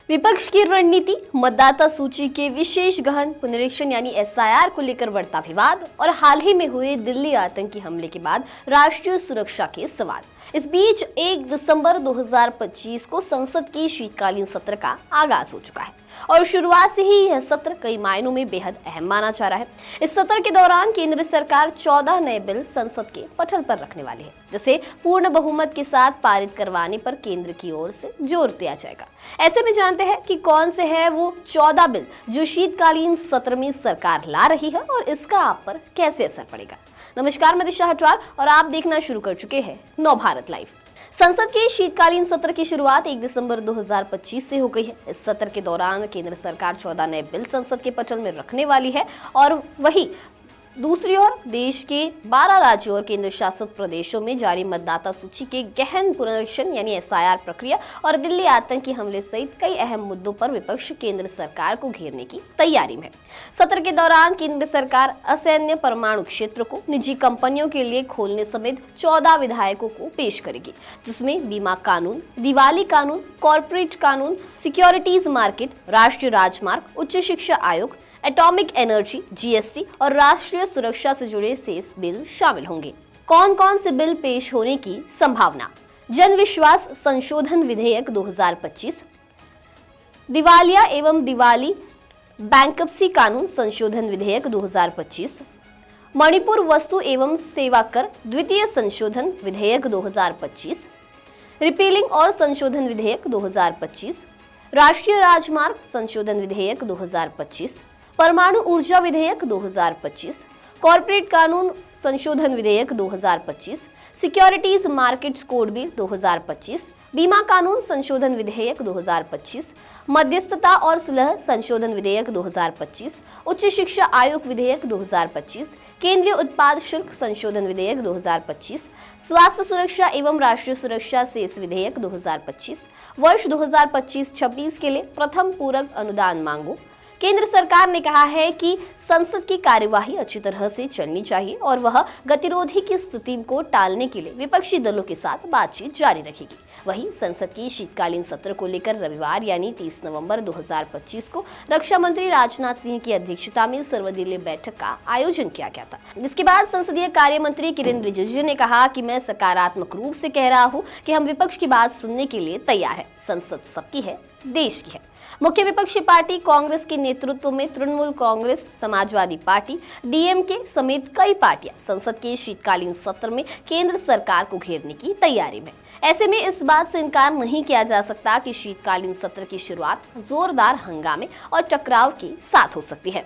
विपक्ष की रणनीति, मतदाता सूची के विशेष गहन पुनरीक्षण यानी एसआईआर को लेकर बढ़ता विवाद और हाल ही में हुए दिल्ली आतंकी हमले के बाद राष्ट्रीय सुरक्षा के सवाल। इस बीच 1 दिसंबर 2025 को संसद के शीतकालीन सत्र का आगाज हो चुका है और शुरुआत से ही यह सत्र कई मायनों में बेहद अहम माना जा रहा है। इस सत्र के दौरान केंद्र सरकार 14 नए बिल संसद के पटल पर रखने वाली है, जिसे पूर्ण बहुमत के साथ पारित करवाने पर केंद्र की ओर से जोर दिया जाएगा। ऐसे में जानते हैं कि कौन से है वो 14 बिल जो शीतकालीन सत्र में सरकार ला रही है और इसका आप पर कैसे असर पड़ेगा। नमस्कार, मैं दिशा हटवार और आप देखना शुरू कर चुके हैं नव भारत लाइव। संसद के शीतकालीन सत्र की शुरुआत 1 दिसंबर 2025 से हो गई है। इस सत्र के दौरान केंद्र सरकार 14 नए बिल संसद के पटल में रखने वाली है और वही दूसरी ओर देश के 12 राज्यों और केंद्र शासित प्रदेशों में जारी मतदाता सूची के गहन पुनरीक्षण यानी एसआईआर प्रक्रिया और दिल्ली आतंकी हमले सहित कई अहम मुद्दों पर विपक्ष केंद्र सरकार को घेरने की तैयारी में है। सत्र के दौरान केंद्र सरकार असैन्य परमाणु क्षेत्र को निजी कंपनियों के लिए खोलने समेत 14 विधेयकों को पेश करेगी, जिसमें बीमा कानून, दिवाली कानून, कॉर्पोरेट कानून, सिक्योरिटीज मार्केट, राष्ट्रीय राजमार्ग, उच्च शिक्षा आयोग, एटॉमिक एनर्जी, जीएसटी और राष्ट्रीय सुरक्षा से जुड़े 6 बिल शामिल होंगे। कौन कौन से बिल पेश होने की संभावना? जन विश्वास संशोधन विधेयक 2025, दिवालिया एवं दिवाली बैंकरप्सी कानून संशोधन विधेयक 2025, मणिपुर वस्तु एवं सेवा कर द्वितीय संशोधन विधेयक 2025, रिपीलिंग और संशोधन विधेयक 2025, राष्ट्रीय राजमार्ग संशोधन विधेयक 2025, परमाणु ऊर्जा विधेयक 2025, कॉर्पोरेट कानून संशोधन विधेयक 2025, सिक्योरिटीज मार्केट्स कोड बिल 2025, बीमा कानून संशोधन विधेयक 2025, मध्यस्थता और सुलह संशोधन विधेयक 2025, उच्च शिक्षा आयोग विधेयक 2025, केंद्रीय उत्पाद शुल्क संशोधन विधेयक 2025, स्वास्थ्य सुरक्षा एवं राष्ट्रीय सुरक्षा सेस विधेयक 2025, वर्ष 2025-26 के लिए प्रथम पूरक अनुदान मांगों। केंद्र सरकार ने कहा है कि संसद की कार्यवाही अच्छी तरह से चलनी चाहिए और वह गतिरोधी की स्थिति को टालने के लिए विपक्षी दलों के साथ बातचीत जारी रखेगी। वहीं संसद की शीतकालीन सत्र को लेकर रविवार यानी 30 नवंबर 2025 को रक्षा मंत्री राजनाथ सिंह की अध्यक्षता में सर्वदलीय बैठक का आयोजन किया गया था, जिसके बाद संसदीय कार्य मंत्री किरेन रिजिजू ने कहा कि मैं सकारात्मक रूप से कह रहा हूं कि हम विपक्ष की बात सुनने के लिए तैयार है। संसद सबकी है, देश की है। मुख्य विपक्षी पार्टी कांग्रेस के नेतृत्व में तृणमूल कांग्रेस, समाजवादी पार्टी, डीएमके समेत कई पार्टियां संसद के शीतकालीन सत्र में केंद्र सरकार को घेरने की तैयारी में। ऐसे में इस बात से इनकार नहीं किया जा सकता कि शीतकालीन सत्र की शुरुआत जोरदार हंगामे और टकराव के साथ हो सकती है।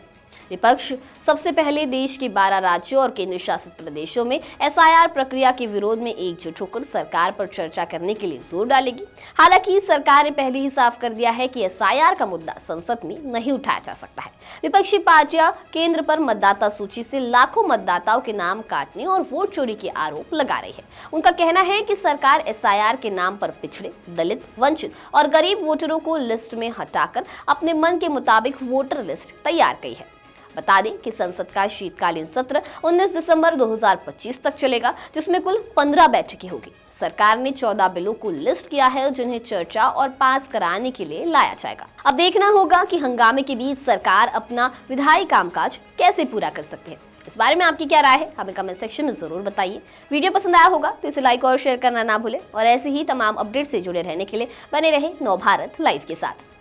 विपक्ष सबसे पहले देश के 12 राज्यों और केंद्र शासित प्रदेशों में एसआईआर प्रक्रिया के विरोध में एकजुट होकर सरकार पर चर्चा करने के लिए जोर डालेगी। हालांकि सरकार ने पहले ही साफ कर दिया है कि एसआईआर का मुद्दा संसद में नहीं उठाया जा सकता है। विपक्षी पार्टियां केंद्र पर मतदाता सूची से लाखों मतदाताओं के नाम काटने और वोट चोरी के आरोप लगा रही है। उनका कहना है कि सरकार एसआईआर के नाम पर पिछड़े, दलित, वंचित और गरीब वोटरों को लिस्ट में हटाकर अपने मन के मुताबिक वोटर लिस्ट तैयार की है। बता दें कि संसद का शीतकालीन सत्र 19 दिसंबर 2025 तक चलेगा, जिसमें कुल 15 बैठकें होगी। सरकार ने 14 बिलों को लिस्ट किया है जिन्हें चर्चा और पास कराने के लिए लाया जाएगा। अब देखना होगा कि हंगामे के बीच सरकार अपना विधायी कामकाज कैसे पूरा कर सकती है। इस बारे में आपकी क्या राय है, हमें कमेंट सेक्शन में जरूर बताइए। वीडियो पसंद आया होगा तो इसे लाइक और शेयर करना ना भूलें और ऐसे ही तमाम अपडेट से जुड़े रहने के लिए बने रहे नव भारत लाइव के साथ।